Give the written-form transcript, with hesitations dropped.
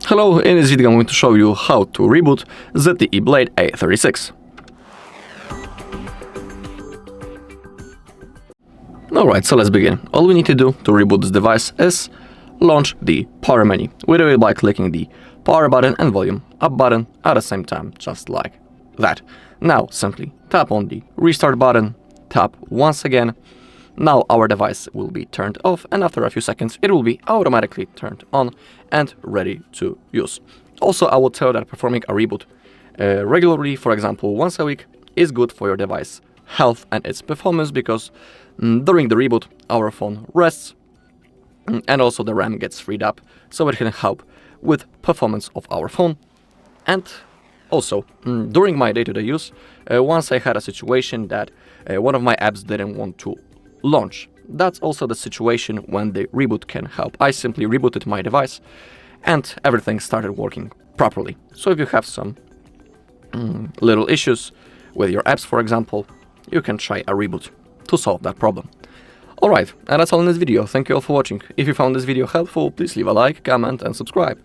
Hello, in this video I'm going to show you how to reboot ZTE Blade A36. Alright, so let's begin. All we need to do to reboot this device is launch the power menu. We do it by clicking the power button and volume up button at the same time, just like that. Now simply tap on the restart button, tap once again. Now our device will be turned off, and after a few seconds it will be automatically turned on and ready to use. Also, I will tell you that performing a reboot regularly, for example once a week, is good for your device health and its performance, because during the reboot our phone rests and also the RAM gets freed up, so it can help with performance of our phone. And also, during my day-to-day use, once I had a situation that one of my apps didn't want to launch. That's also the situation when the reboot can help. I simply rebooted my device and everything started working properly. So if you have some little issues with your apps, for example, you can try a reboot to solve that problem. Alright, and that's all in this video. Thank you all for watching. If you found this video helpful, please leave a like, comment and subscribe.